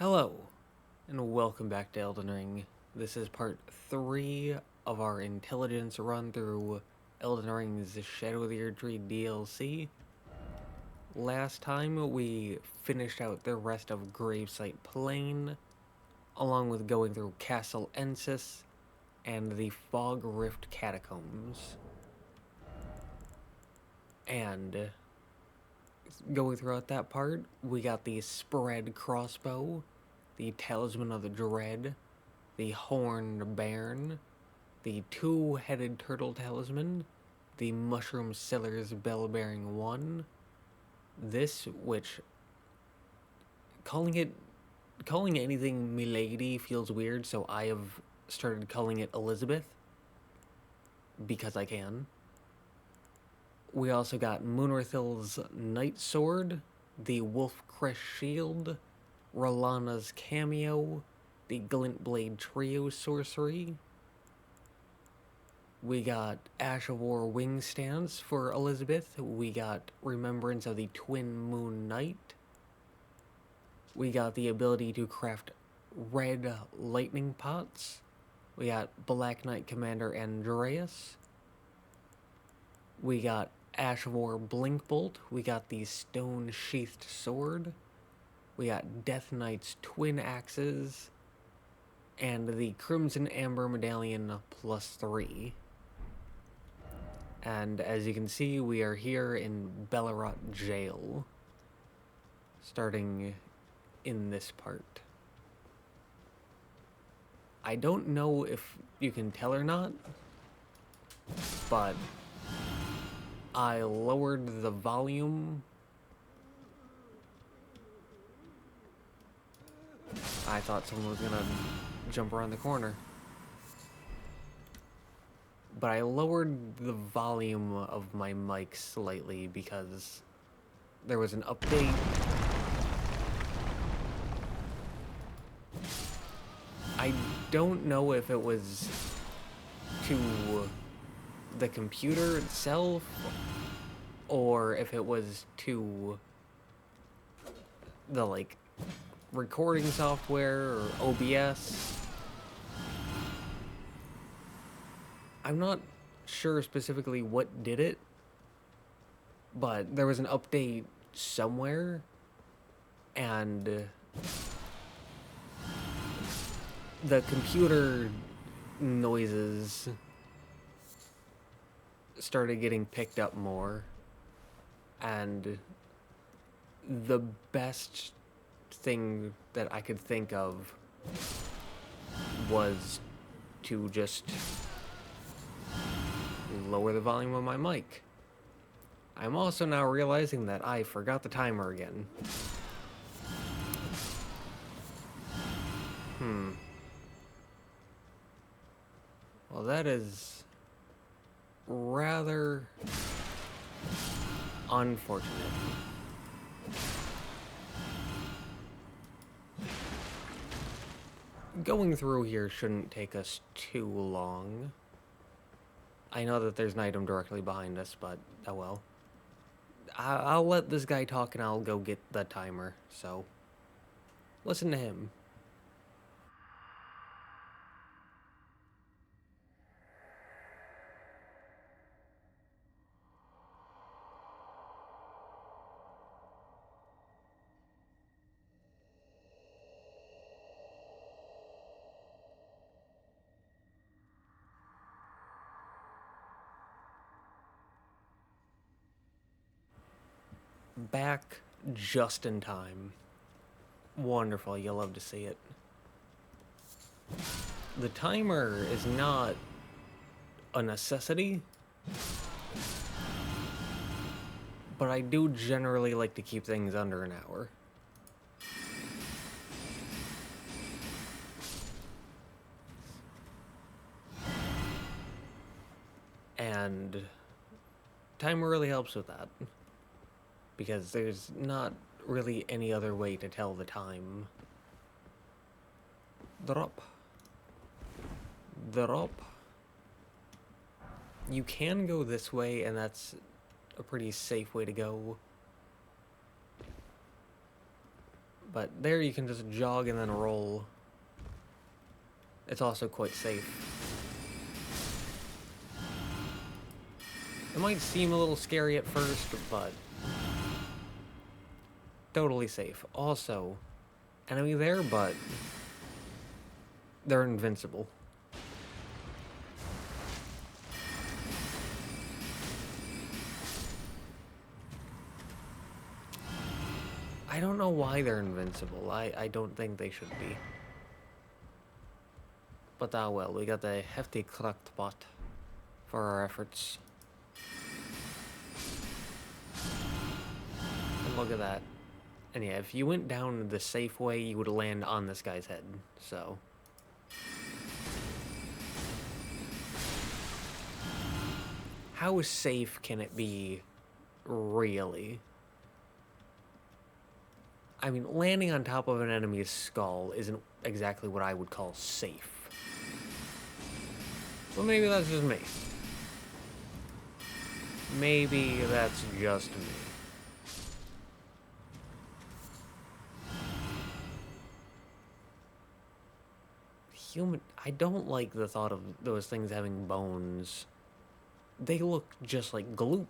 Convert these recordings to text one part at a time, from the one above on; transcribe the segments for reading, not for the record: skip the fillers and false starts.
Hello, and welcome back to Elden Ring. This is part 3 of our intelligence run through Elden Ring's Shadow of the Erdtree DLC. Last time we finished out the rest of Gravesite Plain, along with going through Castle Ensis and the Fog Rift Catacombs. And going throughout that part, we got the Spread Crossbow, the Talisman of the Dread, the Horned Bairn, the Two-Headed Turtle Talisman, the Mushroom Seller's Bell-Bearing 1, this, which, calling anything Milady feels weird, so I have started calling it Elizabeth, because I can. We also got Moonrathil's Night Sword, the Wolfcrest Shield, Rolana's Cameo, the Glintblade Trio Sorcery. We got Ash of War Wing Stance for Elizabeth. We got Remembrance of the Twin Moon Knight. We got the ability to craft red lightning pots. We got Black Knight Commander Andreas. We got Ash of War Blink Bolt. We got the Stone Sheathed Sword. We got Death Knight's Twin Axes. And the Crimson Amber Medallion +3. And as you can see, we are here in Belurat Gaol, starting in this part. I don't know if you can tell or not, but I lowered the volume. I thought someone was gonna jump around the corner. But I lowered the volume of my mic slightly because there was an update. I don't know if it was to the computer itself or if it was to the recording software or OBS. I'm not sure specifically what did it, but there was an update somewhere, and the computer noises started getting picked up more, and the best thing that I could think of was to just lower the volume of my mic. I'm also now realizing that I forgot the timer again. Well, that is rather unfortunate. Going through here shouldn't take us too long. I know that there's an item directly behind us, but oh well. I'll let this guy talk and I'll go get the timer, so listen to him. Back just in time. Wonderful, you'll love to see it. The timer is not a necessity, but I do generally like to keep things under an hour. And timer really helps with that, because there's not really any other way to tell the time. Drop. Drop. You can go this way, and that's a pretty safe way to go. But there you can just jog and then roll. It's also quite safe. It might seem a little scary at first, but totally safe. Also, enemy there, but they're invincible. I don't know why they're invincible. I don't think they should be. But ah well, we got the hefty cracked pot for our efforts. And look at that. And yeah, if you went down the safe way, you would land on this guy's head, so. How safe can it be, really? I mean, landing on top of an enemy's skull isn't exactly what I would call safe. Well, maybe that's just me. Maybe that's just me. I don't like the thought of those things having bones. They look just like gloop.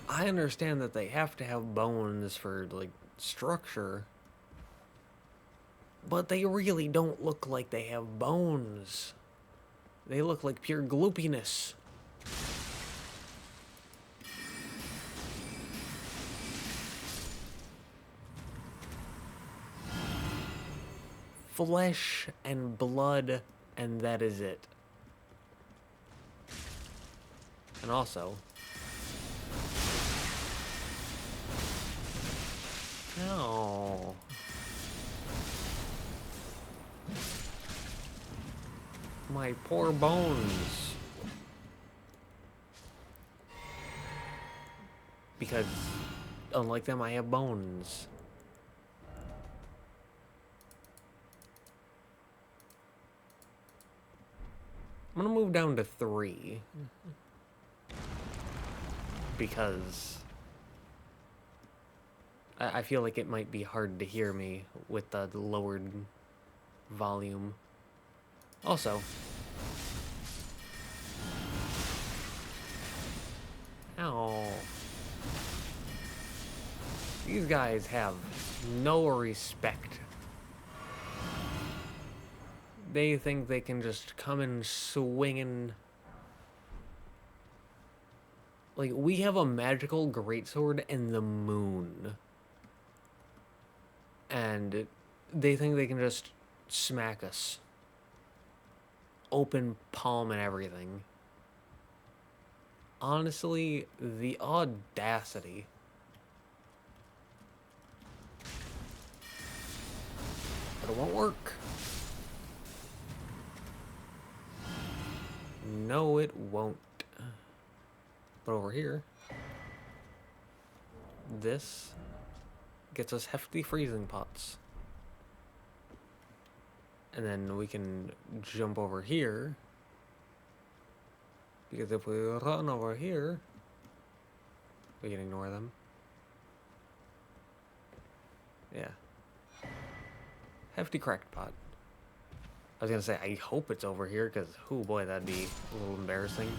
I understand that they have to have bones for, like, structure. But they really don't look like they have bones. They look like pure gloopiness. Flesh and blood, and that is it. And also... No. My poor bones. Because, unlike them, I have bones. I'm gonna move down to 3. Because I feel like it might be hard to hear me with the lowered volume. Also, ow. These guys have no respect. They think they can just come in swinging. Like, we have a magical greatsword in the moon. And they think they can just smack us. Open palm and everything. Honestly, the audacity. But it won't work. No, it won't. But over here, this gets us hefty freezing pots. And then we can jump over here. Because if we run over here, we can ignore them. Yeah. Hefty cracked pot. I was gonna say, I hope it's over here, because, oh boy, that'd be a little embarrassing.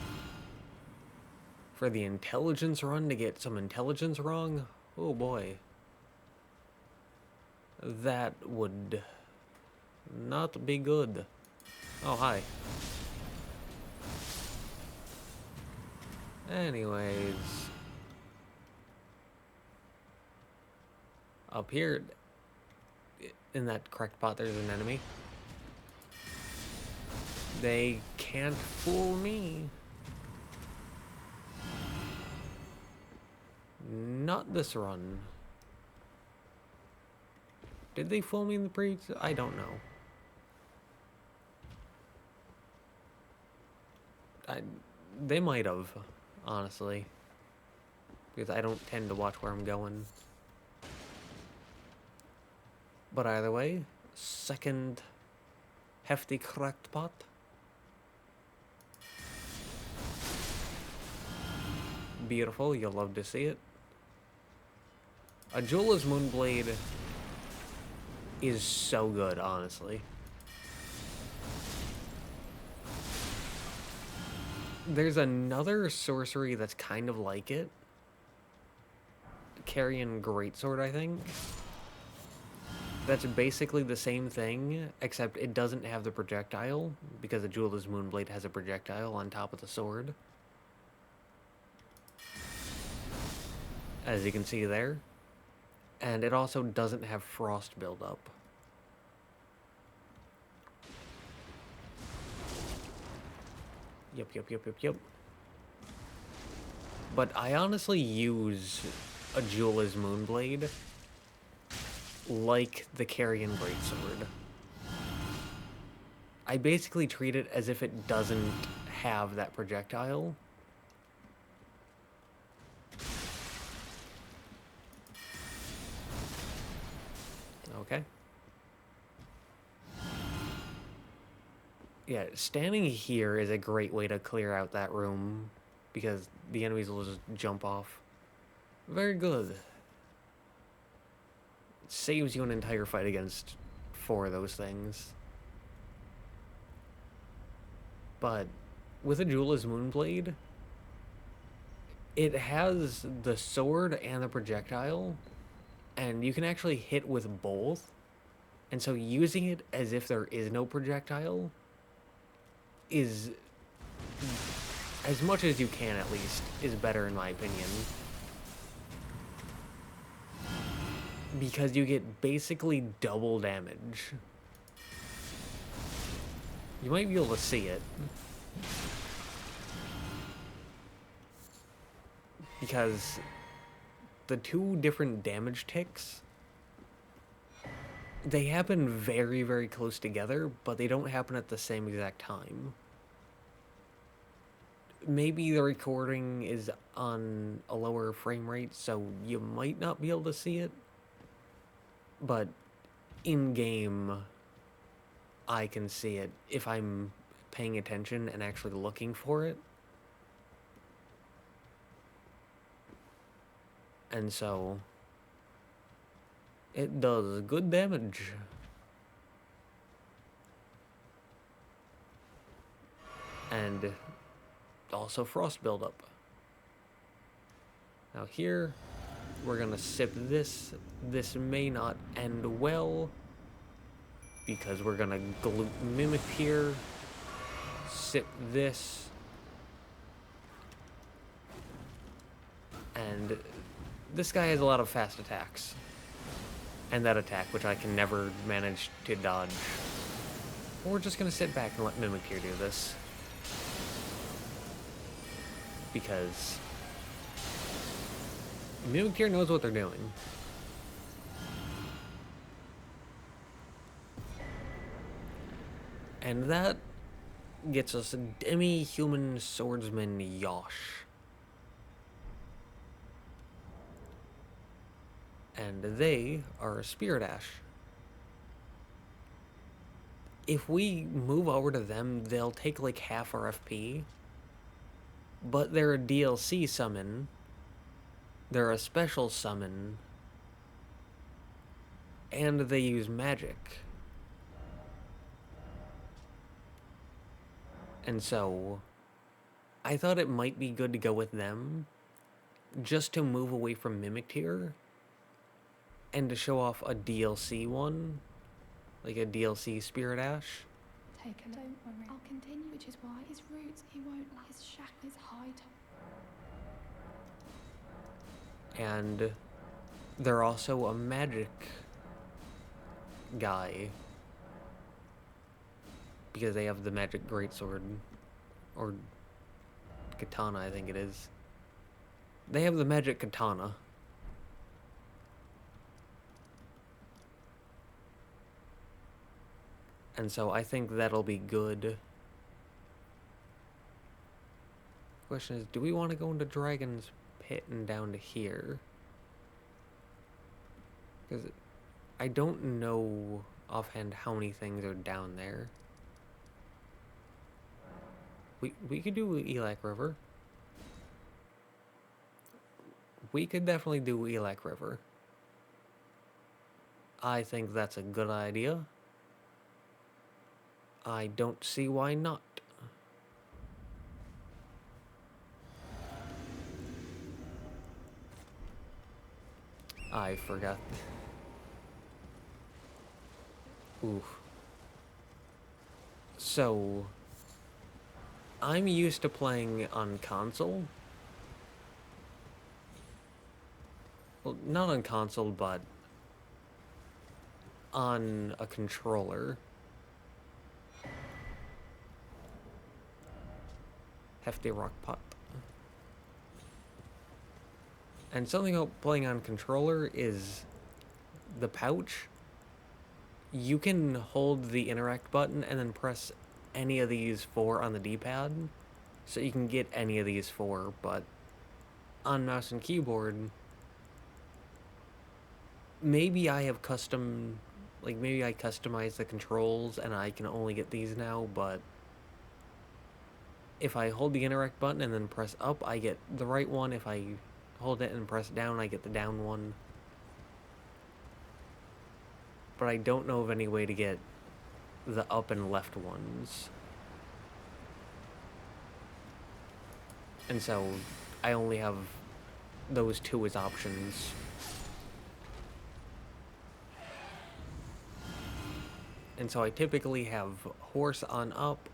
For the intelligence run to get some intelligence wrong, oh boy. That would not be good. Oh, hi. Anyways. Up here, in that cracked pot, there's an enemy. They can't fool me. Not this run. Did they fool me in the previous? I don't know. They might have, honestly. Because I don't tend to watch where I'm going. But either way, second hefty cracked pot. Beautiful, you'll love to see it. A Jeweler's Moonblade is so good, honestly. There's another sorcery that's kind of like it. Carrion Greatsword, I think. That's basically the same thing, except it doesn't have the projectile, because the Jeweler's Moonblade has a projectile on top of the sword. As you can see there. And it also doesn't have frost buildup. Yep. But I honestly use a Jeweler's Moonblade like the Carrion Greatsword. I basically treat it as if it doesn't have that projectile. Okay. Yeah, standing here is a great way to clear out that room, because the enemies will just jump off. Very good. It saves you an entire fight against 4 of those things. But with a Jeweler's Moonblade, it has the sword and the projectile, and you can actually hit with both. And so using it as if there is no projectile is, as much as you can at least, is better in my opinion. Because you get basically double damage. You might be able to see it. Because the 2 different damage ticks, they happen very, very close together, but they don't happen at the same exact time. Maybe the recording is on a lower frame rate, so you might not be able to see it. But in-game, I can see it if I'm paying attention and actually looking for it. And so it does good damage. And also frost buildup. Now here, we're gonna sip this. This may not end well, because we're gonna glute Mimic here. Sip this. And this guy has a lot of fast attacks. And that attack, which I can never manage to dodge. We're just gonna sit back and let Mimic here do this. Because Mimic here knows what they're doing. And that gets us a Demi human swordsman Yosh. And they are a Spirit Ash. If we move over to them, they'll take like half our FP. But they're a DLC summon. They're a special summon. And they use magic. And so, I thought it might be good to go with them, just to move away from Mimic tier, and to show off a DLC one, like a DLC Spirit Ash. Take a look. Don't worry. I'll continue, which is why his roots, he won't like his shack, his high top. And they're also a magic guy, because they have the magic greatsword, or katana, I think it is. They have the magic katana. And so I think that'll be good. Question is, do we want to go into Dragon's Pit and down to here? Because I don't know offhand how many things are down there. We could do Elac River. we could definitely do Elec River. I think that's a good idea. I don't see why not. I forgot. Oof. So, I'm used to playing on console. Well, not on console, but on a controller. Hefty rock pot. And something about playing on controller is the pouch. You can hold the interact button and then press any of these four on the D-pad. So you can get any of these four, but on mouse and keyboard, maybe I have custom, like maybe I customize the controls and I can only get these now, but if I hold the interact button and then press up, I get the right one. If I hold it and press down, I get the down one. But I don't know of any way to get the up and left ones. And so I only have those two as options. And so I typically have horse on up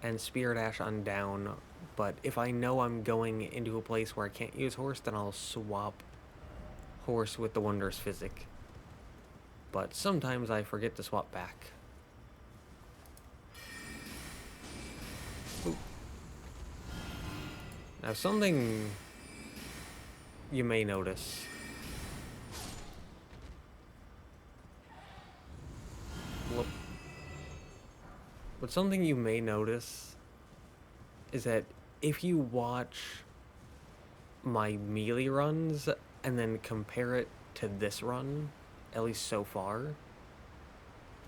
and spear dash on down, but if I know I'm going into a place where I can't use horse, then I'll swap horse with the Wondrous Physic. But sometimes I forget to swap back. Ooh. Now something you may notice. But something you may notice is that if you watch my melee runs and then compare it to this run, at least so far,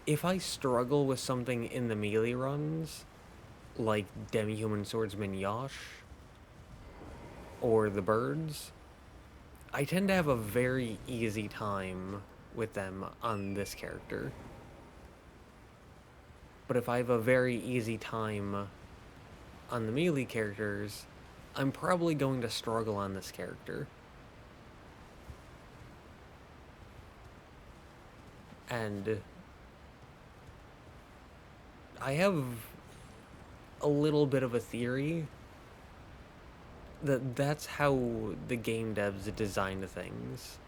if I struggle with something in the melee runs, like Demi-Human Swordsman Yosh, or the birds, I tend to have a very easy time with them on this character. But if I have a very easy time on the melee characters, I'm probably going to struggle on this character. And I have a little bit of a theory that that's how the game devs design things.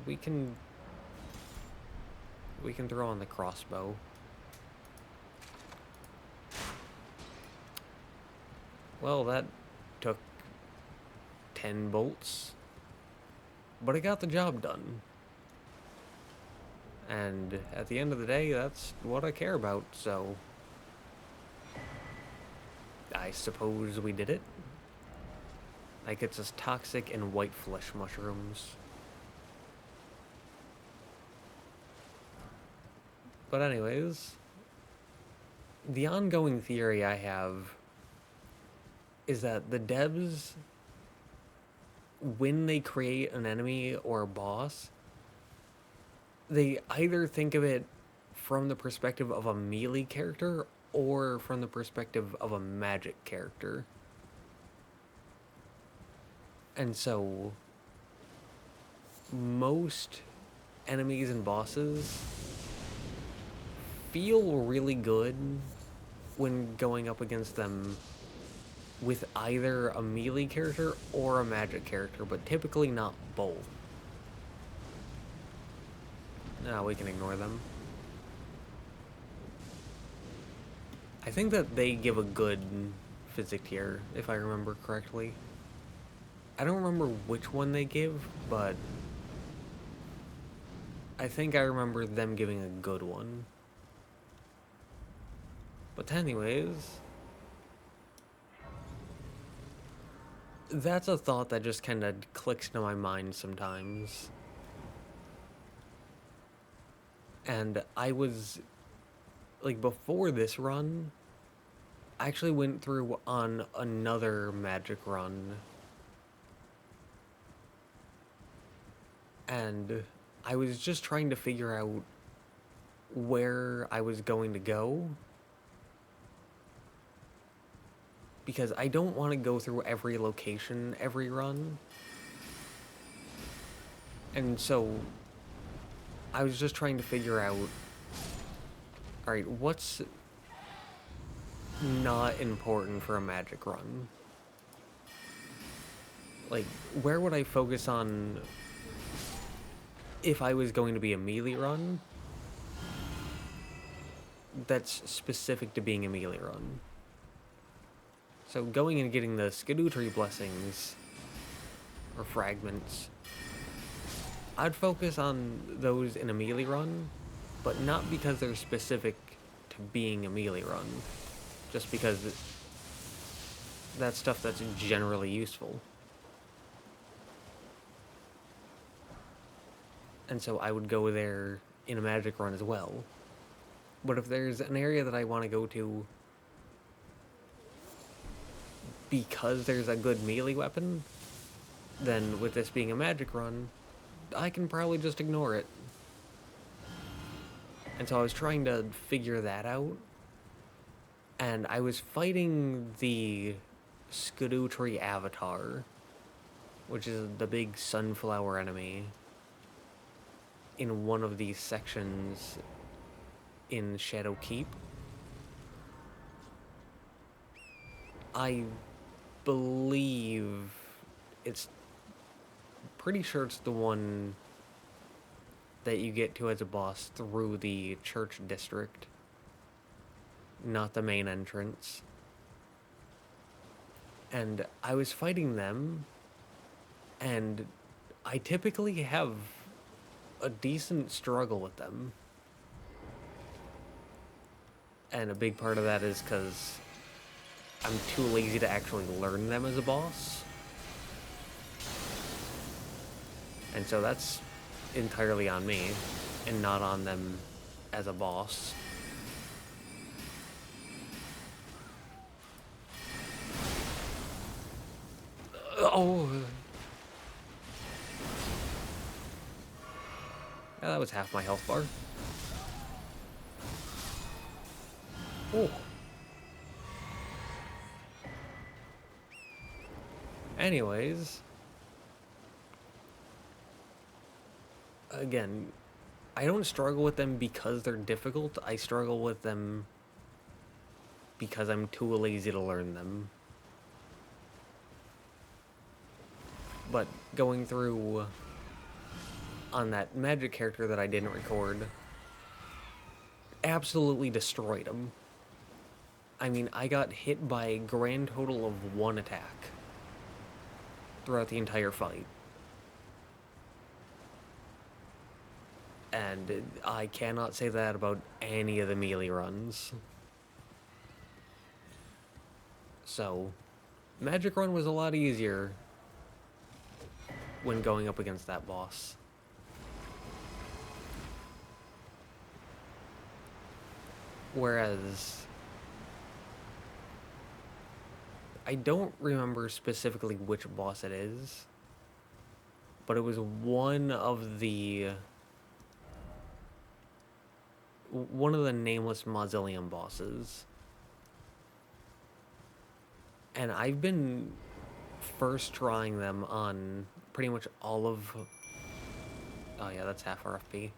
We can throw on the crossbow. Well, that took 10 bolts, but it got the job done. And at the end of the day, that's what I care about, so I suppose we did it. Like, it's as toxic and white flesh mushrooms. But anyways, the ongoing theory I have is that the devs, when they create an enemy or a boss, they either think of it from the perspective of a melee character or from the perspective of a magic character. And so, most enemies and bosses feel really good when going up against them with either a melee character or a magic character, but typically not both. No, we can ignore them. I think that they give a good physic here, if I remember correctly. I don't remember which one they give, but I think I remember them giving a good one. But anyways, that's a thought that just kind of clicks to my mind sometimes. And I was, like, before this run, I actually went through on another magic run, and I was just trying to figure out where I was going to go, because I don't want to go through every location every run. And so I was just trying to figure out, alright, what's not important for a magic run? Like, where would I focus on if I was going to be a melee run that's specific to being a melee run? So going and getting the Scadutree blessings, or fragments, I'd focus on those in a melee run, but not because they're specific to being a melee run, just because that's stuff that's generally useful. And so I would go there in a magic run as well. But if there's an area that I want to go to because there's a good melee weapon, then with this being a magic run, I can probably just ignore it. And so I was trying to figure that out, and I was fighting the Scadutree avatar, which is the big sunflower enemy, in one of these sections in Shadow Keep. I believe it's pretty sure it's the one that you get to as a boss through the church district, not the main entrance. And I was fighting them, and I typically have a decent struggle with them. And a big part of that is because I'm too lazy to actually learn them as a boss. And so that's entirely on me, and not on them as a boss. Oh! Yeah, that was half my health bar. Oh! Anyways, again, I don't struggle with them because they're difficult. I struggle with them because I'm too lazy to learn them. But going through on that magic character that I didn't record, absolutely destroyed him. I mean, I got hit by a grand total of 1 attack throughout the entire fight. And I cannot say that about any of the melee runs. So, magic run was a lot easier when going up against that boss. Whereas I don't remember specifically which boss it is, but it was one of the nameless mausoleum bosses. And I've been first trying them on pretty much all of... Oh yeah, that's half RFP.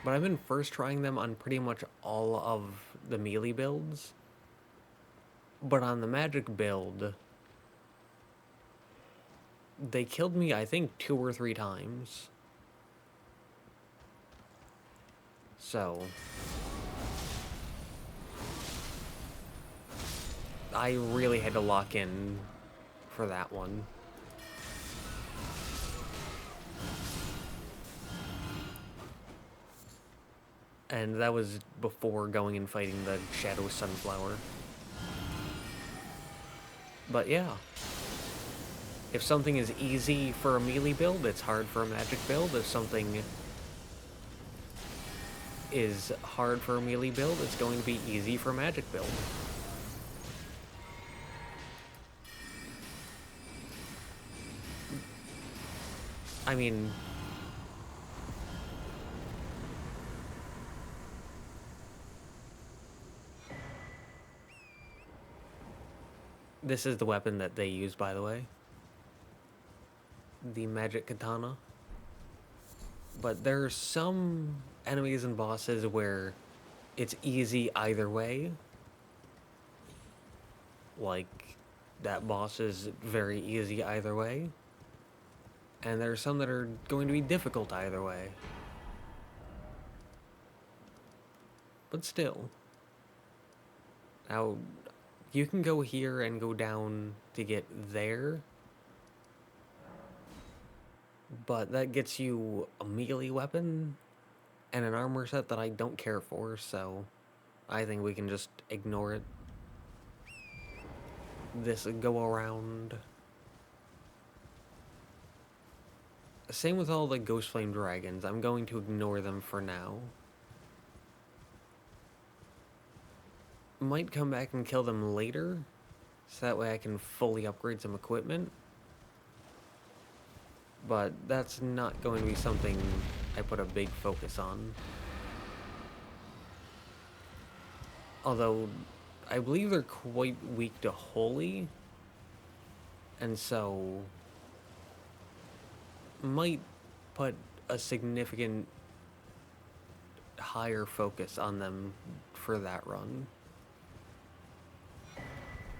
But I've been first trying them on pretty much all of the melee builds. But on the magic build, they killed me, I think, 2 or 3 times. So I really had to lock in for that one. And that was before going and fighting the Shadow Sunflower. But yeah, if something is easy for a melee build, it's hard for a magic build. If something is hard for a melee build, it's going to be easy for a magic build. I mean, this is the weapon that they use, by the way. The magic katana. But there are some enemies and bosses where it's easy either way. Like, that boss is very easy either way. And there are some that are going to be difficult either way. But still. Now, you can go here and go down to get there. But that gets you a melee weapon and an armor set that I don't care for, so I think we can just ignore it. This go around. Same with all the Ghost Flame Dragons. I'm going to ignore them for now. Might come back and kill them later, so that way I can fully upgrade some equipment. But that's not going to be something I put a big focus on. Although, I believe they're quite weak to Holy, and so might put a significant higher focus on them for that run.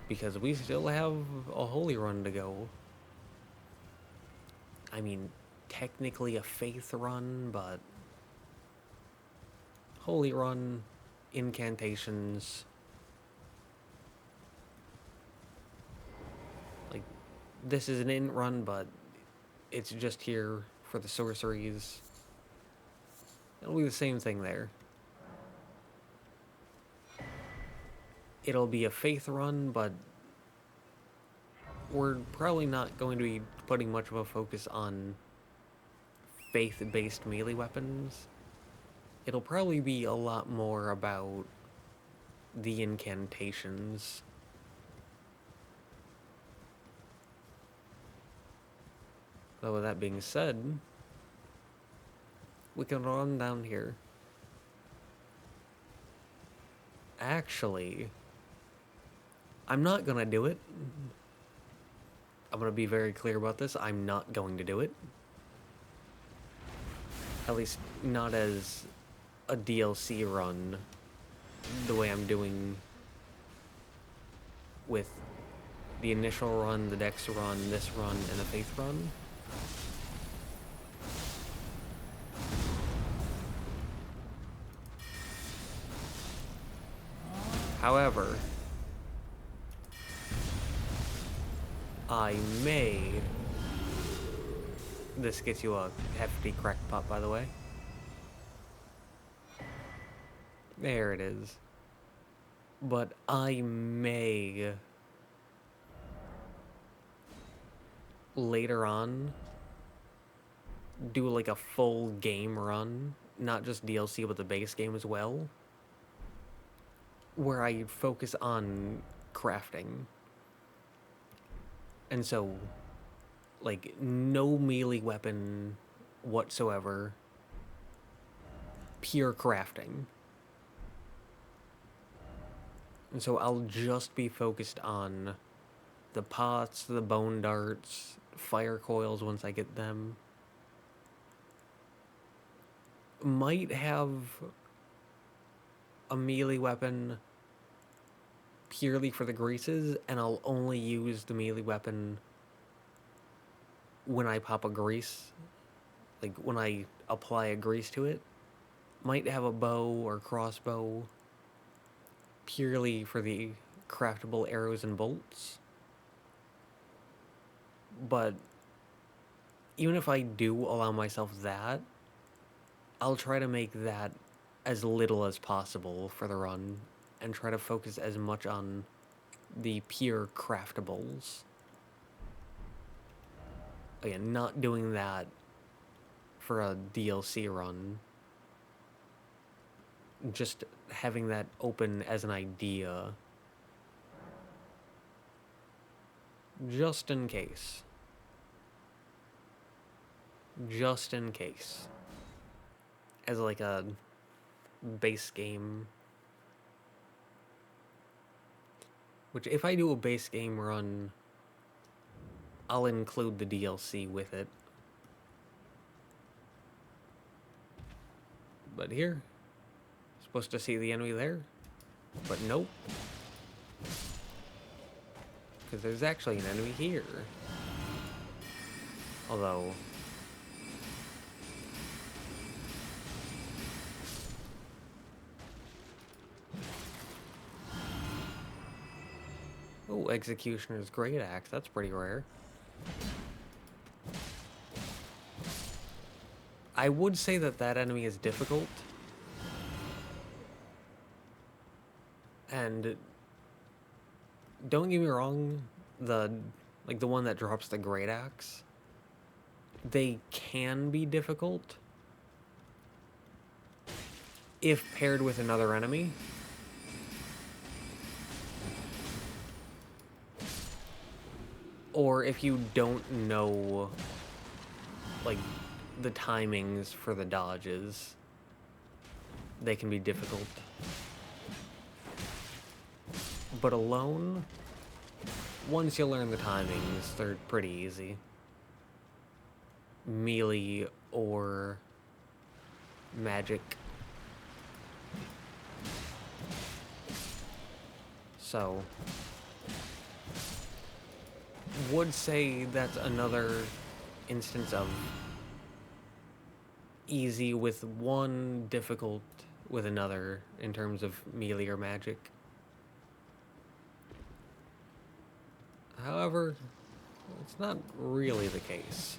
Because we still have a Holy run to go. I mean, technically a Faith run, but Holy run, incantations. Like, this is an int run, but it's just here for the sorceries. It'll be the same thing there. It'll be a Faith run, but we're probably not going to be putting much of a focus on Faith-based melee weapons. It'll probably be a lot more about the incantations. Though with that being said, we can run down here. Actually, I'm not gonna do it. I'm gonna be very clear about this. I'm not going to do it. At least not as a DLC run, the way I'm doing with the initial run, the Dex run, this run, and the Faith run. However, I may... This gets you a hefty crackpot, by the way. There it is. But I may... later on do like a full game run, not just DLC but the base game as well, where I focus on crafting. And so, like, no melee weapon whatsoever, pure crafting. And so I'll just be focused on the pots, the bone darts, fire coils once I get them. Might have a melee weapon purely for the greases, and I'll only use the melee weapon when I pop a grease. Like, when I apply a grease to it. Might have a bow or crossbow purely for the craftable arrows and bolts. But even if I do allow myself that, I'll try to make that as little as possible for the run and try to focus as much on the pure craftables. Again, not doing that for a DLC run. Just having that open as an idea. Just in case. just in case. As like a base game. Which, if I do a base game run, I'll include the DLC with it. But here, supposed to see the enemy there, but nope. Because there's actually an enemy here. Although... oh, Executioner's Great Axe, that's pretty rare. I would say that that enemy is difficult. And don't get me wrong, the one that drops the Great Axe, they can be difficult if paired with another enemy. Or if you don't know, like, the timings for the dodges, they can be difficult. But alone, once you learn the timings, they're pretty easy. Melee or magic. So, would say that's another instance of easy with one, difficult with another in terms of melee or magic. However, it's not really the case.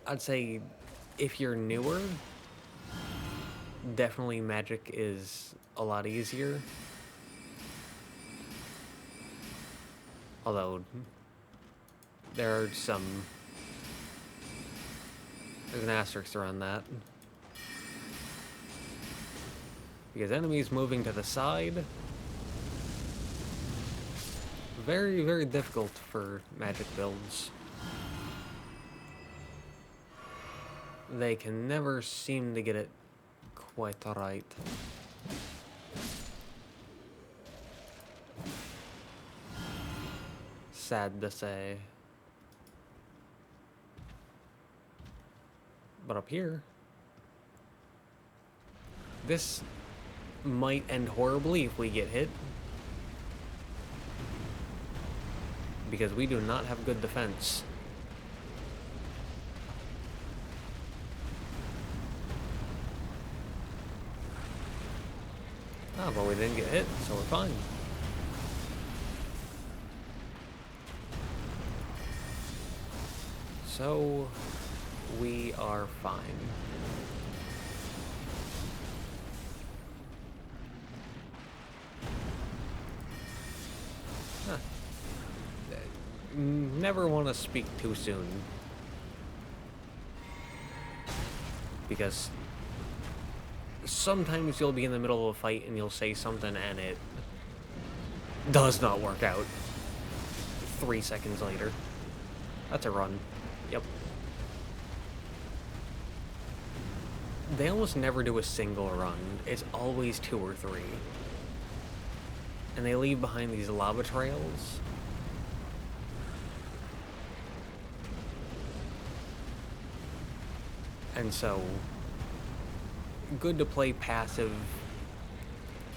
I'd say if you're newer, definitely magic is a lot easier. Although, there are some... there's an asterisk around that. Because enemies moving to the side... very, very difficult for magic builds. They can never seem to get it quite right. Sad to say. But up here, this might end horribly if we get hit. Because we do not have good defense. Ah, but we didn't get hit, so we're fine. So, we are fine. Huh. Never want to speak too soon. Because sometimes you'll be in the middle of a fight and you'll say something and it does not work out 3 seconds later. That's a run. Yep. They almost never do a single run. It's always 2 or 3. And they leave behind these lava trails. And so, good to play passive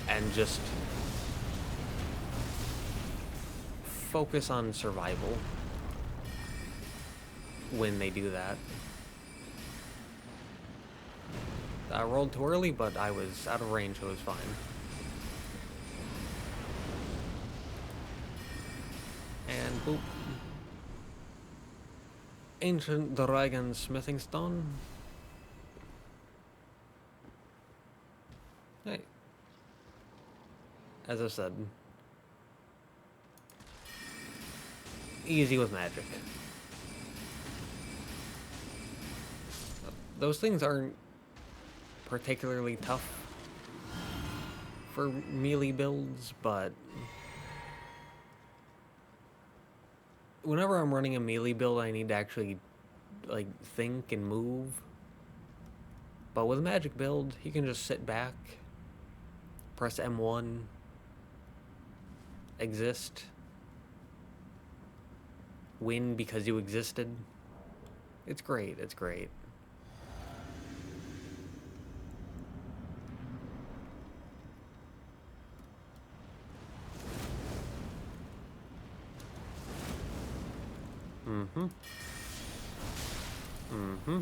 and just focus on survival when they do that. I rolled too early, but I was out of range, so it was fine. And boop. Ancient Dragon Smithing Stone. Hey. As I said, easy with magic. Those things aren't particularly tough for melee builds, but whenever I'm running a melee build, I need to actually, like, think and move. But with a magic build, you can just sit back, press M1, exist, win because you existed. It's great, it's great. Mm-hmm. Mm-hmm.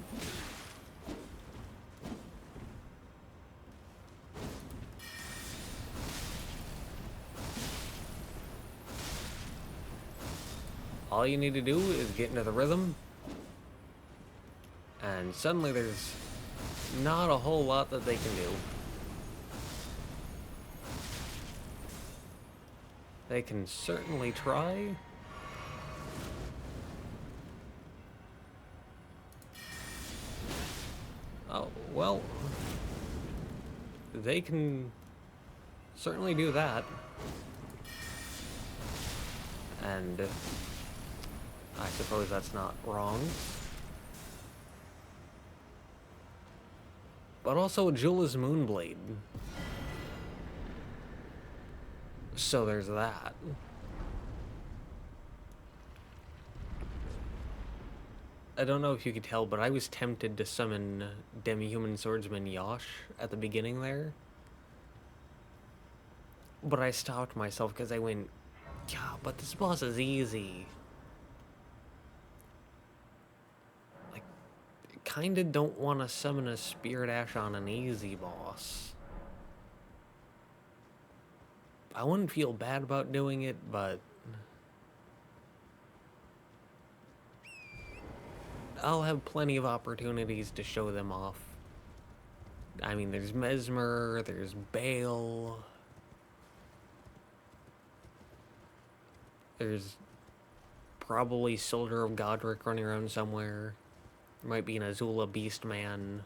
All you need to do is get into the rhythm, and suddenly there's not a whole lot that they can do. They can certainly try. Oh, well, they can certainly do that. And I suppose that's not wrong. But also, Jewel is Moonblade. So there's that. I don't know if you could tell, but I was tempted to summon Demi-Human Swordsman Yosh at the beginning there. But I stopped myself because I went, yeah, but this boss is easy. Like, kinda don't want to summon a Spirit Ash on an easy boss. I wouldn't feel bad about doing it, but I'll have plenty of opportunities to show them off. I mean, there's Mesmer, there's Bale, there's probably Soldier of Godric running around somewhere. There might be an Azula Beastman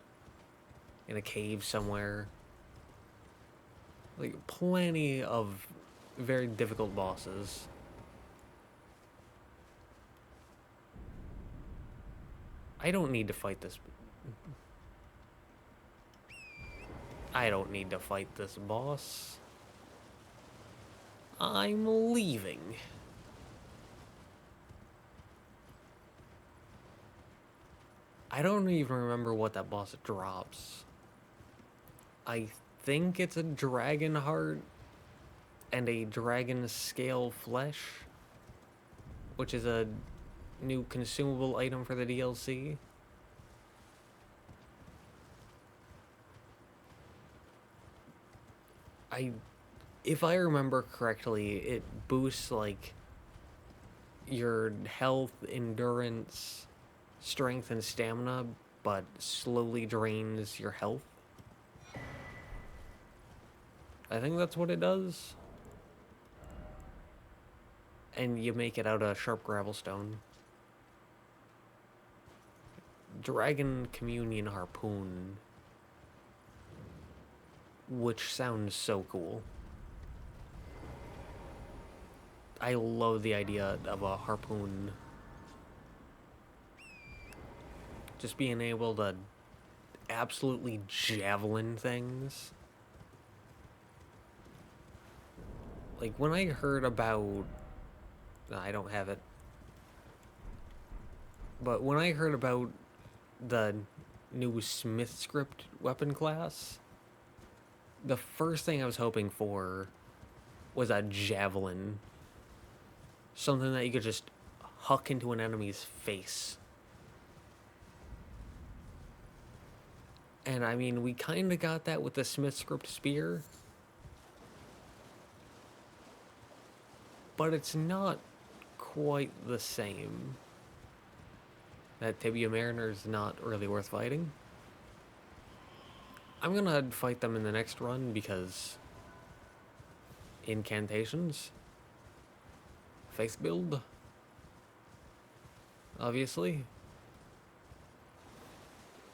in a cave somewhere. Like, plenty of very difficult bosses. I don't need to fight this. I don't need to fight this boss. I'm leaving. I don't even remember what that boss drops. I think it's a dragon heart and a dragon scale flesh, which is a new consumable item for the DLC. If I remember correctly, it boosts like your health, endurance, strength, and stamina, but slowly drains your health. I think that's what it does. And you make it out of sharp gravel stone. Dragon Communion Harpoon. Which sounds so cool. I love the idea of a harpoon. Just being able to absolutely javelin things. Like, when I heard about... I don't have it. But when I heard about the new Smith script weapon class, the first thing I was hoping for was a javelin. Something that you could just huck into an enemy's face. And I mean, we kind of got that with the Smith script spear. But it's not quite the same. That Tibia Mariner's not really worth fighting. I'm gonna fight them in the next run because incantations. Faith build. Obviously.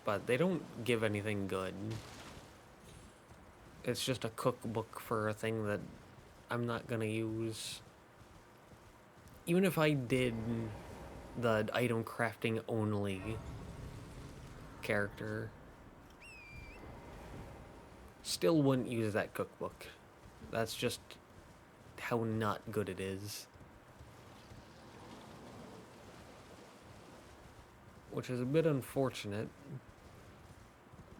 But they don't give anything good. It's just a cookbook for a thing that I'm not gonna use. even if I did the item crafting only character, still wouldn't use that cookbook. That's just how not good it is. Which is a bit unfortunate.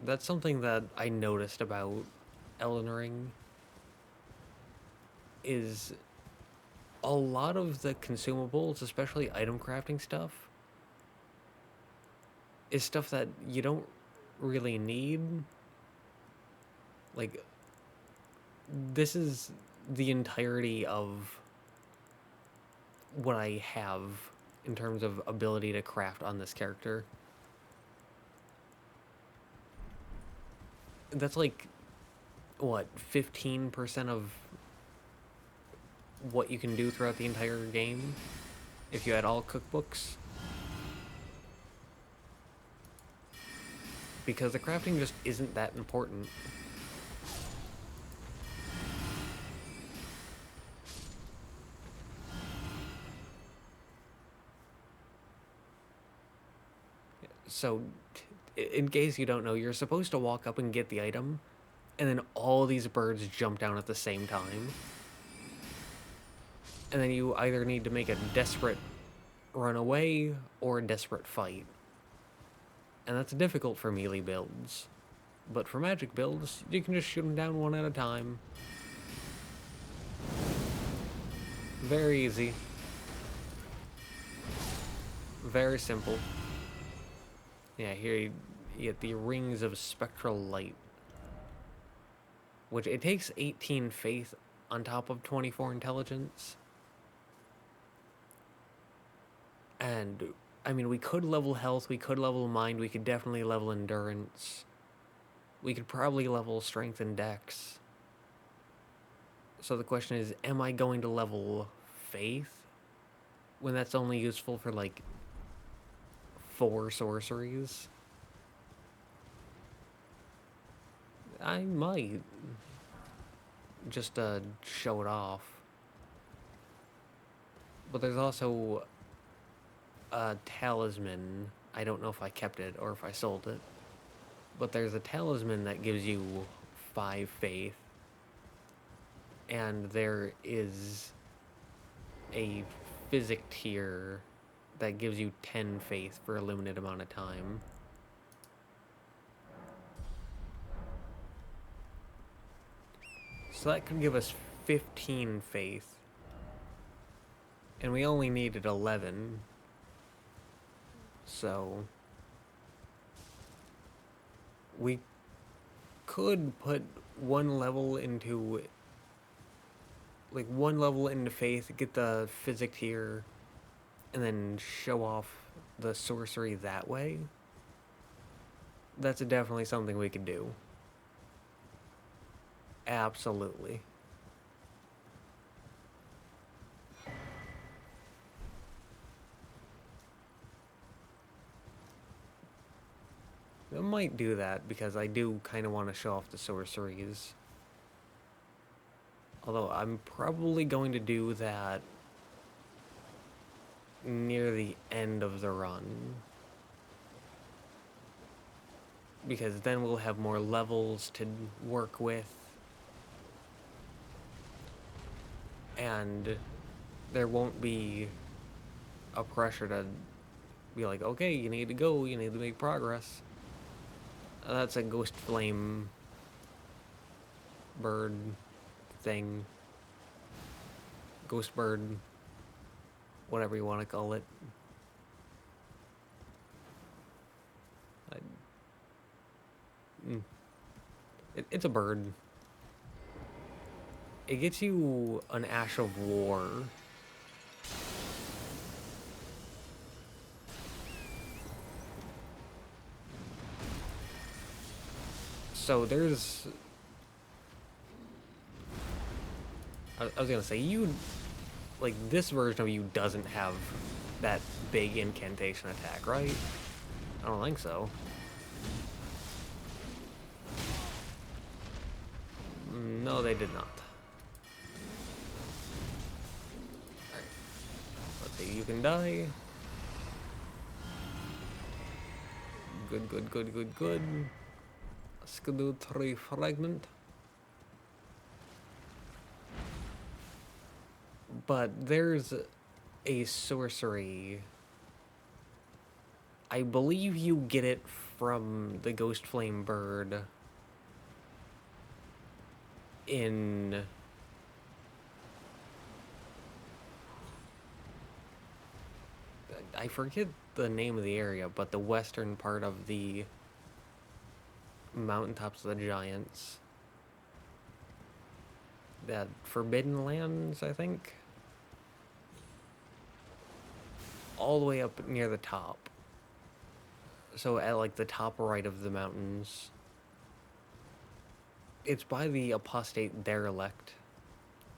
That's something that I noticed about Elden Ring, is a lot of the consumables, especially item crafting stuff, is stuff that you don't really need. Like, this is the entirety of what I have in terms of ability to craft on this character. That's like, what, 15% of what you can do throughout the entire game if you had all cookbooks? Because the crafting just isn't that important. So, in case you don't know, you're supposed to walk up and get the item, and then all these birds jump down at the same time. And then you either need to make a desperate run away or a desperate fight. And that's difficult for melee builds. But for magic builds, you can just shoot them down one at a time. Very easy. Very simple. Yeah, here you get the Rings of Spectral Light. Which, it takes 18 faith on top of 24 intelligence. And, I mean, we could level health, we could level mind, we could definitely level endurance. We could probably level strength and dex. So the question is, am I going to level faith when that's only useful for, like, 4 sorceries? I might. Just to show it off. But there's also a talisman. I don't know if I kept it or if I sold it. But there's a talisman that gives you 5 faith. And there is a physic tier that gives you 10 faith for a limited amount of time. So that could give us 15 faith. And we only needed 11. So we could put one level into faith, get the physic tier, and then show off the sorcery that way. That's definitely something we could do. Absolutely. I might do that because I do kind of want to show off the sorceries. Although I'm probably going to do that near the end of the run. Because then we'll have more levels to work with. And there won't be a pressure to be like, okay, you need to go, you need to make progress. That's a ghost flame bird thing. Ghost bird, whatever you want to call it. It's a bird. It gets you an Ash of War. So there's... I was gonna say, like, this version of you doesn't have that big incantation attack, right? I don't think so. No, they did not. Alright. You can die. Good, good, good, good, good. Skeletal fragment. But there's a sorcery. I believe you get it from the Ghost Flame Bird in... I forget the name of the area, but the western part of the mountaintops of the giants. That Forbidden Lands, I think? All the way up near the top. So at like the top right of the mountains. It's by the apostate derelict.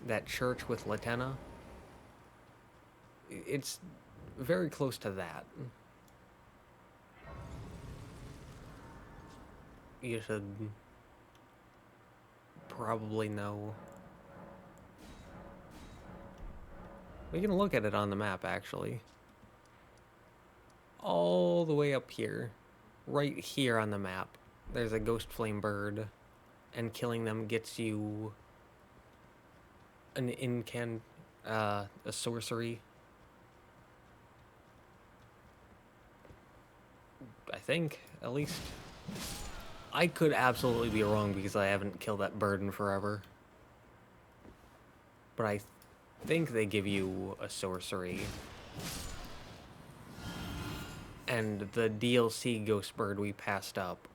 That church with Latenna. It's very close to that. You should probably know. We can look at it on the map, actually. All the way up here. Right here on the map. There's a Ghost Flame Bird. And killing them gets you a sorcery. I think, at least. I could absolutely be wrong because I haven't killed that bird in forever. But I think they give you a sorcery. And the DLC Ghost Bird we passed up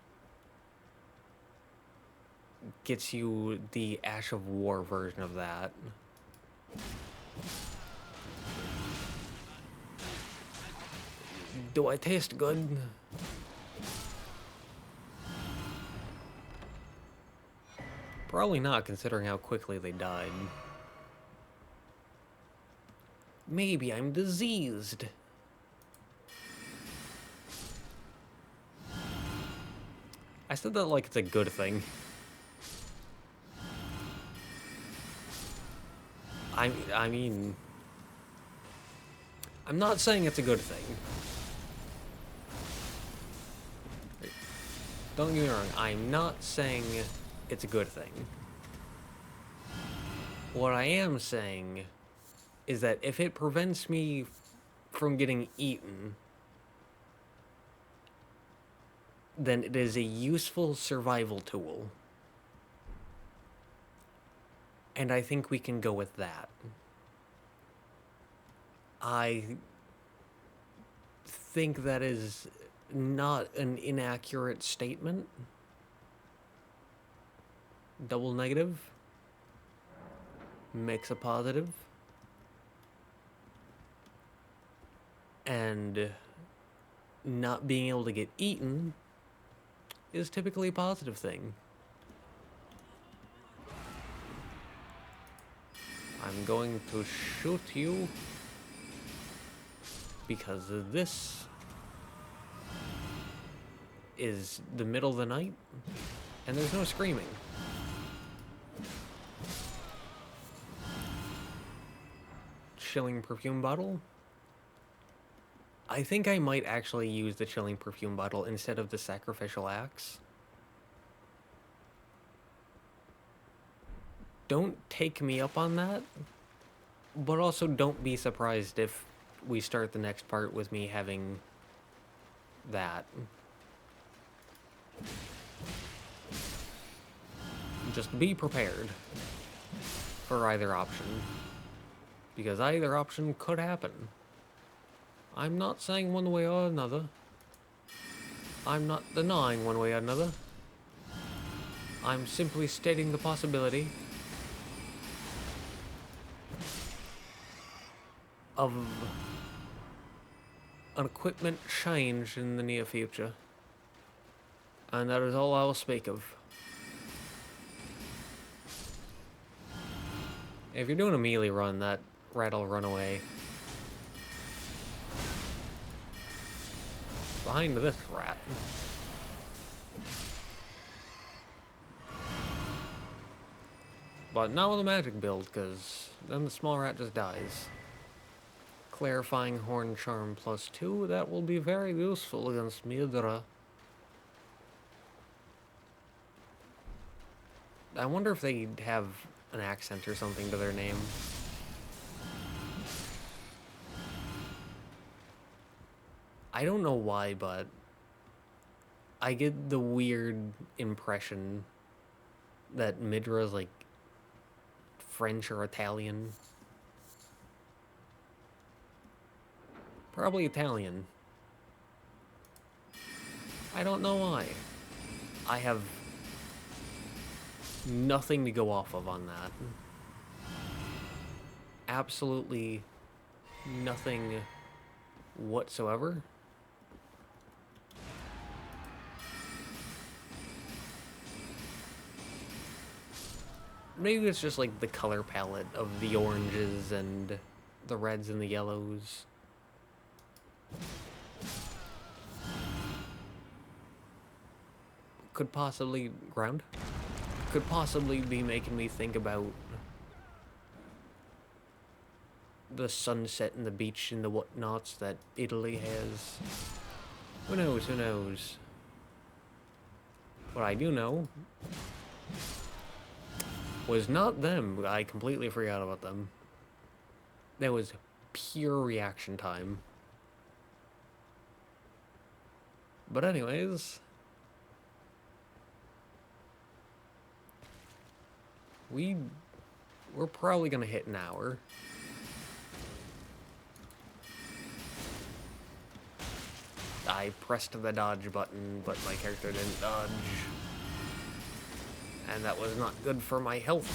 gets you the Ash of War version of that. Do I taste good? Probably not, considering how quickly they died. Maybe I'm diseased. I said that like it's a good thing. I mean... I'm not saying it's a good thing. Don't get me wrong, I'm not saying it's a good thing. What I am saying is that if it prevents me from getting eaten, then it is a useful survival tool. And I think we can go with that. I think that is not an inaccurate statement. Double negative makes a positive. And not being able to get eaten is typically a positive thing. I'm going to shoot you because this is the middle of the night and there's no screaming. Chilling perfume bottle. I think I might actually use the chilling perfume bottle instead of the sacrificial axe. Don't take me up on that, but also don't be surprised if we start the next part with me having that. Just be prepared for either option, because either option could happen. I'm not saying one way or another. I'm not denying one way or another. I'm simply stating the possibility of an equipment change in the near future. And that is all I will speak of. If you're doing a melee run, that rat will run away. Behind this rat. But not with a magic build, because then the small rat just dies. Clarifying Horn Charm +2, that will be very useful against Midra. I wonder if they have an accent or something to their name. I don't know why, but I get the weird impression that Midra is like French or Italian. Probably Italian. I don't know why. I have nothing to go off of on that. Absolutely nothing whatsoever. Maybe it's just like the color palette of the oranges and the reds and the yellows. Could possibly ground? Could possibly be making me think about the sunset and the beach and the whatnots that Italy has. Who knows, who knows? What I do know was not them. I completely forgot about them. That was pure reaction time. But anyways, we're probably gonna hit an hour. I pressed the dodge button, but my character didn't dodge. And that was not good for my health.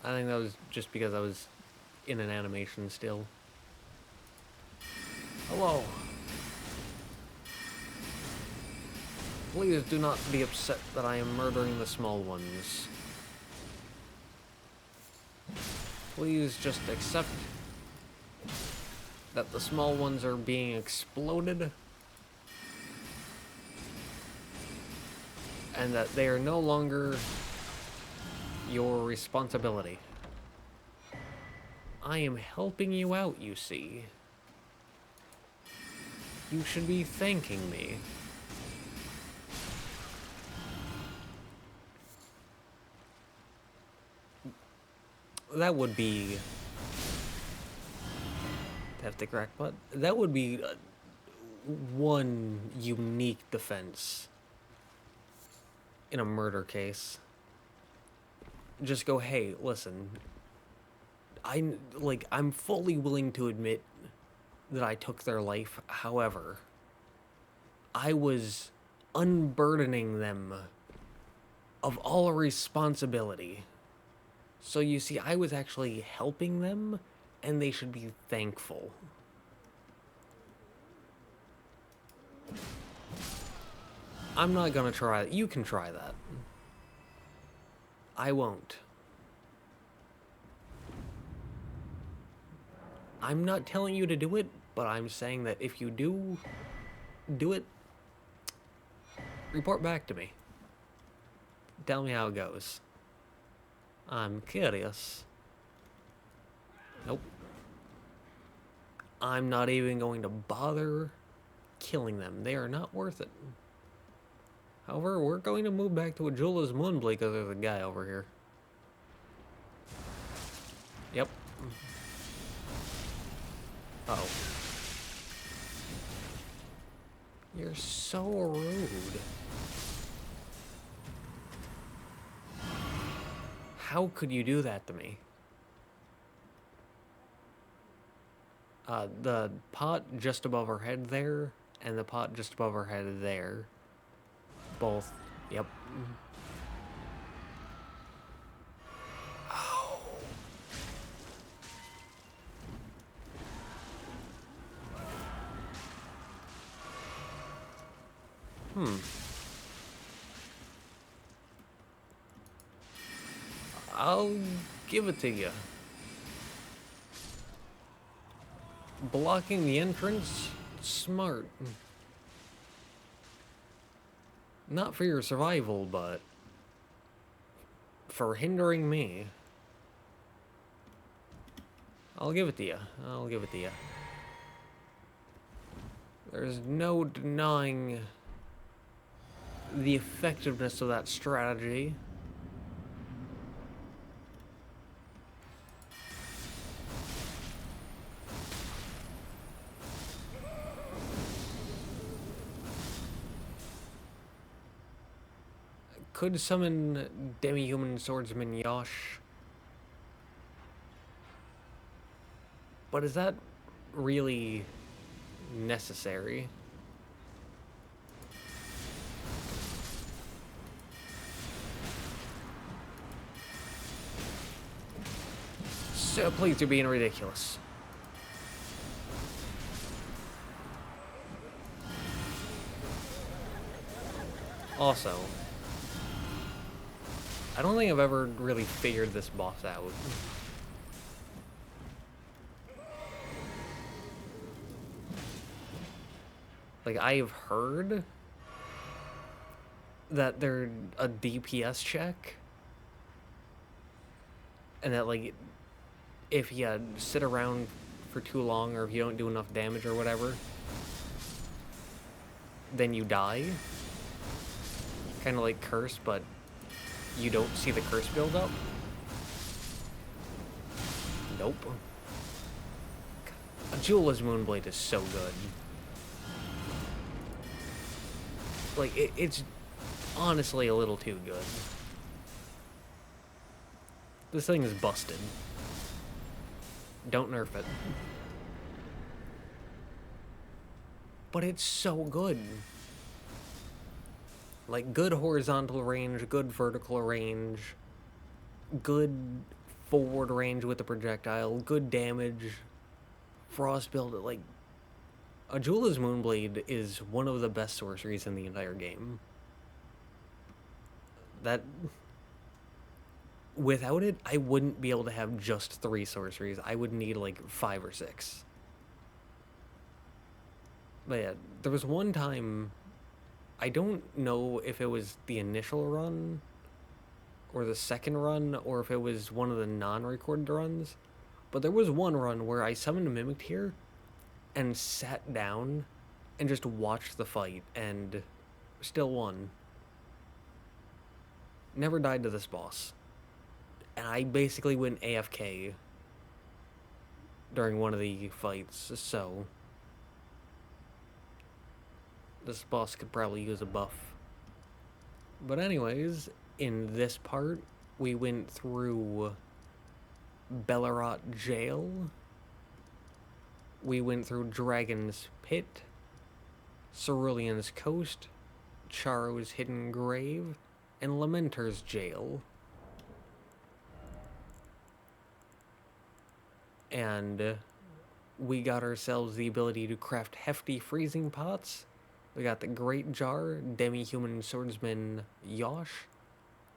I think that was just because I was in an animation still. Hello. Please do not be upset that I am murdering the small ones. Please just accept that the small ones are being exploded and that they are no longer your responsibility. I am helping you out, you see. You should be thanking me. That would be... have to correct, but that would be one unique defense in a murder case. Just go, hey, listen, I'm fully willing to admit that I took their life. However, I was unburdening them of all responsibility. So you see, I was actually helping them, and they should be thankful. I'm not gonna try. You can try that. I won't. I'm not telling you to do it, but I'm saying that if you do it, report back to me. Tell me how it goes. I'm curious. Nope. I'm not even going to bother killing them. They are not worth it. However, we're going to move back to Ajula's Moonblade because there's a guy over here. Yep. Uh-oh. You're so rude. How could you do that to me? The pot just above her head there, and the pot just above her head there. Both. Yep. Oh. I'll give it to you. Blocking the entrance? Smart. Not for your survival, but for hindering me. I'll give it to you. I'll give it to you. There's no denying the effectiveness of that strategy. Could summon Demi-Human Swordsman Yosh. But is that really necessary? So please, you're being ridiculous. Also, I don't think I've ever really figured this boss out. Like, I've heard that they're a DPS check, and that, like, if you sit around for too long, or if you don't do enough damage or whatever, then you die. Kind of like Curse, but you don't see the curse build up. Nope. Ajula's Moonblade is so good. Like, it's honestly a little too good. This thing is busted. Don't nerf it. But it's so good. Like, good horizontal range, good vertical range, good forward range with the projectile, good damage, frost build. Like, Ajula's Moonblade is one of the best sorceries in the entire game. That... Without it, I wouldn't be able to have just 3 sorceries. I would need, like, 5 or 6. But yeah, there was one time... I don't know if it was the initial run, or the second run, or if it was one of the non-recorded runs, but there was one run where I summoned a Mimic here, and sat down, and just watched the fight, and still won. Never died to this boss. And I basically went AFK during one of the fights, so... This boss could probably use a buff. But anyways, in this part, we went through Belurat Gaol. We went through Dragon's Pit, Cerulean Coast, Charos' Hidden Grave, and Lamenters Gaol. And we got ourselves the ability to craft hefty freezing pots. We got the Great Jar, Demi-Human Swordsman Yosh,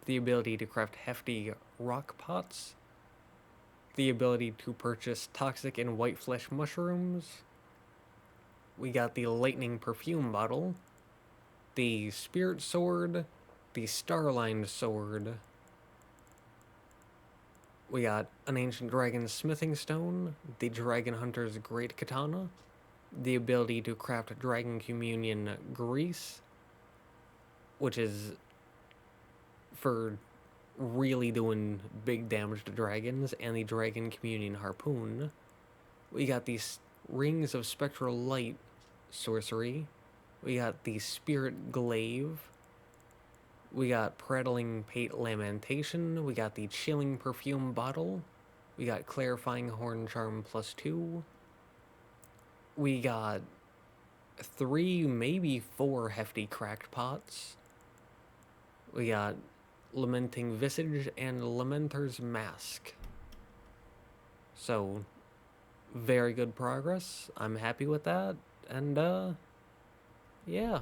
the ability to craft hefty rock pots, the ability to purchase toxic and white flesh mushrooms. We got the Lightning Perfume Bottle, the Spirit Sword, the Starlined Sword. We got an Ancient Dragon Smithing Stone, the Dragon Hunter's Great Katana, the ability to craft Dragon Communion Grease, which is for really doing big damage to dragons, and the Dragon Communion Harpoon. We got these Rings of Spectral Light sorcery. We got the Spirit Glaive. We got Prattling Pate Lamentation. We got the Chilling Perfume Bottle. We got Clarifying Horn Charm +2. We got 3, maybe 4 hefty cracked pots. We got Lamenting Visage and Lamenter's Mask. So, very good progress. I'm happy with that. And, yeah.